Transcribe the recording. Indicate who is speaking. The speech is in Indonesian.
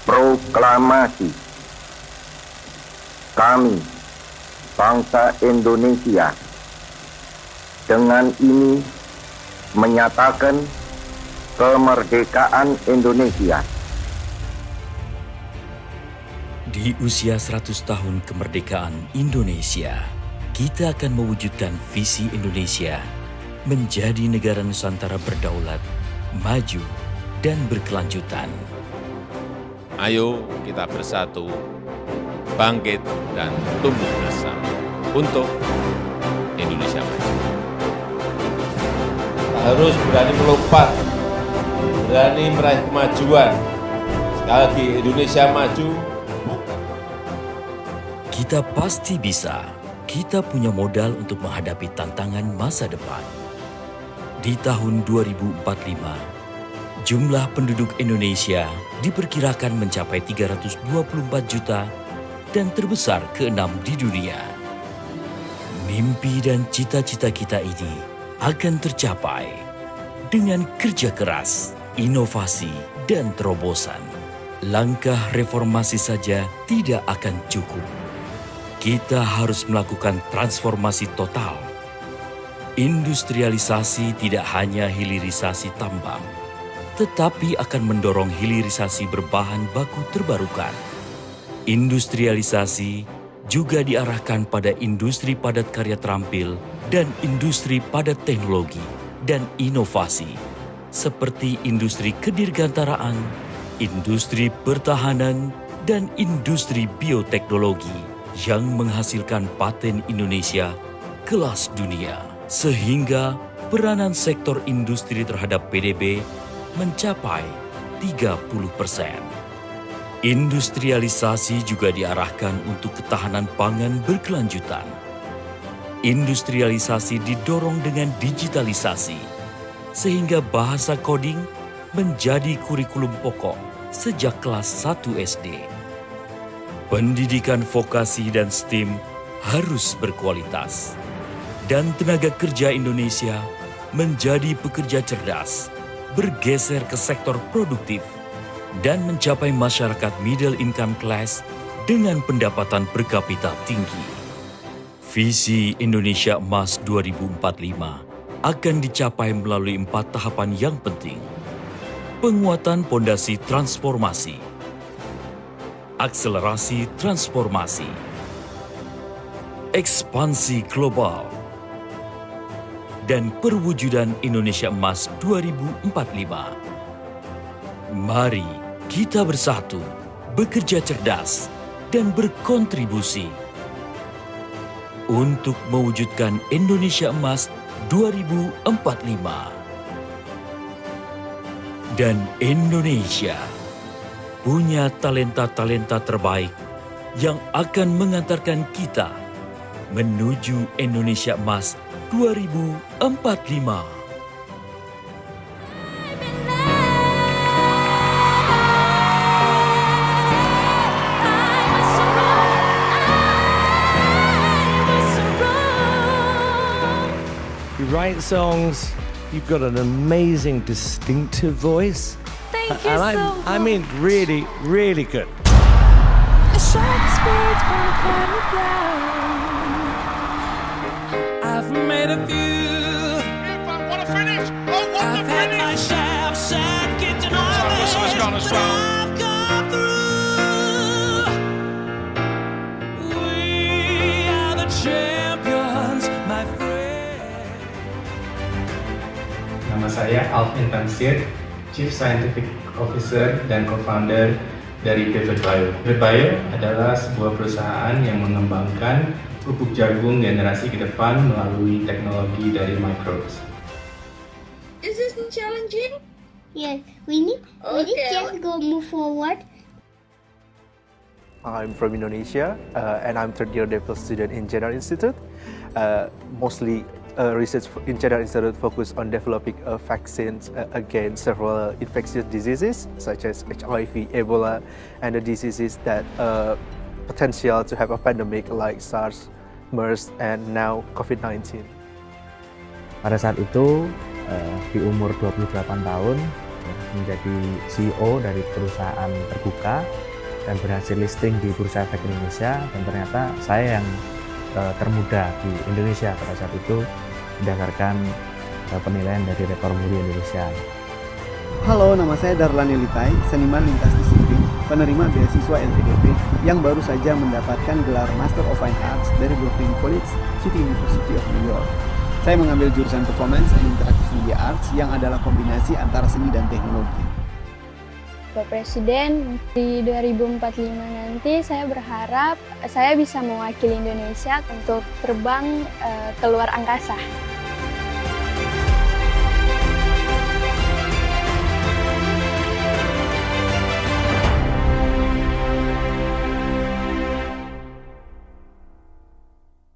Speaker 1: Proklamasi. Kami, bangsa Indonesia, dengan ini menyatakan kemerdekaan Indonesia.
Speaker 2: Di usia 100 tahun kemerdekaan Indonesia, kita akan mewujudkan visi Indonesia menjadi negara Nusantara berdaulat, maju, dan berkelanjutan.
Speaker 3: Ayo kita bersatu, bangkit dan tumbuh bersama untuk Indonesia maju.
Speaker 4: Harus berani melompat, berani meraih kemajuan. Sekali lagi, Indonesia maju.
Speaker 2: Kita pasti bisa. Kita punya modal untuk menghadapi tantangan masa depan. Di tahun 2045, jumlah penduduk Indonesia diperkirakan mencapai 324 juta dan terbesar ke-6 di dunia. Mimpi dan cita-cita kita ini akan tercapai dengan kerja keras, inovasi, dan terobosan. Langkah reformasi saja tidak akan cukup. Kita harus melakukan transformasi total. Industrialisasi tidak hanya hilirisasi tambang, tetapi akan mendorong hilirisasi berbahan baku terbarukan. Industrialisasi juga diarahkan pada industri padat karya terampil dan industri padat teknologi dan inovasi, seperti industri kedirgantaraan, industri pertahanan, dan industri bioteknologi yang menghasilkan paten Indonesia kelas dunia, sehingga peranan sektor industri terhadap PDB mencapai 30%. Industrialisasi juga diarahkan untuk ketahanan pangan berkelanjutan. Industrialisasi didorong dengan digitalisasi, sehingga bahasa coding menjadi kurikulum pokok sejak kelas 1 SD. Pendidikan vokasi dan STEM harus berkualitas, dan tenaga kerja Indonesia menjadi pekerja cerdas, bergeser ke sektor produktif, dan mencapai masyarakat middle income class dengan pendapatan per kapita tinggi. Visi Indonesia Emas 2045 akan dicapai melalui 4 tahapan yang penting. Penguatan pondasi transformasi, akselerasi transformasi, ekspansi global, dan perwujudan Indonesia Emas 2045. Mari kita bersatu, bekerja cerdas, dan berkontribusi untuk mewujudkan Indonesia Emas 2045. Dan Indonesia punya talenta-talenta terbaik yang akan mengantarkan kita menuju Indonesia Emas 2045.
Speaker 5: You write songs, you've got an amazing distinctive voice.
Speaker 6: Thank you
Speaker 5: And
Speaker 6: so much.
Speaker 5: I mean, really, really good.
Speaker 6: The sharp spirits won't cut me down. I've made a few.
Speaker 7: What a finish! Oh, what
Speaker 6: I've
Speaker 7: a
Speaker 6: had my
Speaker 7: finish!
Speaker 6: share of sad getting on
Speaker 7: This one's gone as well.
Speaker 6: I've come through. We are the champions, my friend.
Speaker 8: Nama saya Alvin Tamsir, Chief Scientific Officer dan Co-founder dari Pivot Bio. Pivot Bio adalah sebuah perusahaan yang mengembangkan pupuk jagung generasi ke depan melalui teknologi dari microbes.
Speaker 9: Is this challenging?
Speaker 10: Yes, we need just go move forward.
Speaker 11: I'm from Indonesia and I'm third year DPhil student in General Institute. Mostly research in General Institute focus on developing vaccines against several infectious diseases such as HIV, Ebola, and the diseases that potential to have a pandemic like SARS, MERS, and now COVID-19.
Speaker 12: Pada saat itu di umur 28 tahun menjadi CEO dari perusahaan terbuka dan berhasil listing di Bursa Efek Indonesia, dan ternyata saya yang termuda di Indonesia pada saat itu berdasarkan penilaian dari Rekor Muri Indonesia.
Speaker 13: Halo, nama saya Darlan Elitai, seniman lintas disiplin, penerima beasiswa LPDP yang baru saja mendapatkan gelar Master of Fine Arts dari Brooklyn College, City University of New York. Saya mengambil jurusan Performance and Interactive Media Arts yang adalah kombinasi antara seni dan teknologi.
Speaker 14: Pak Presiden, di 2045 nanti saya berharap saya bisa mewakili Indonesia untuk terbang ke luar angkasa.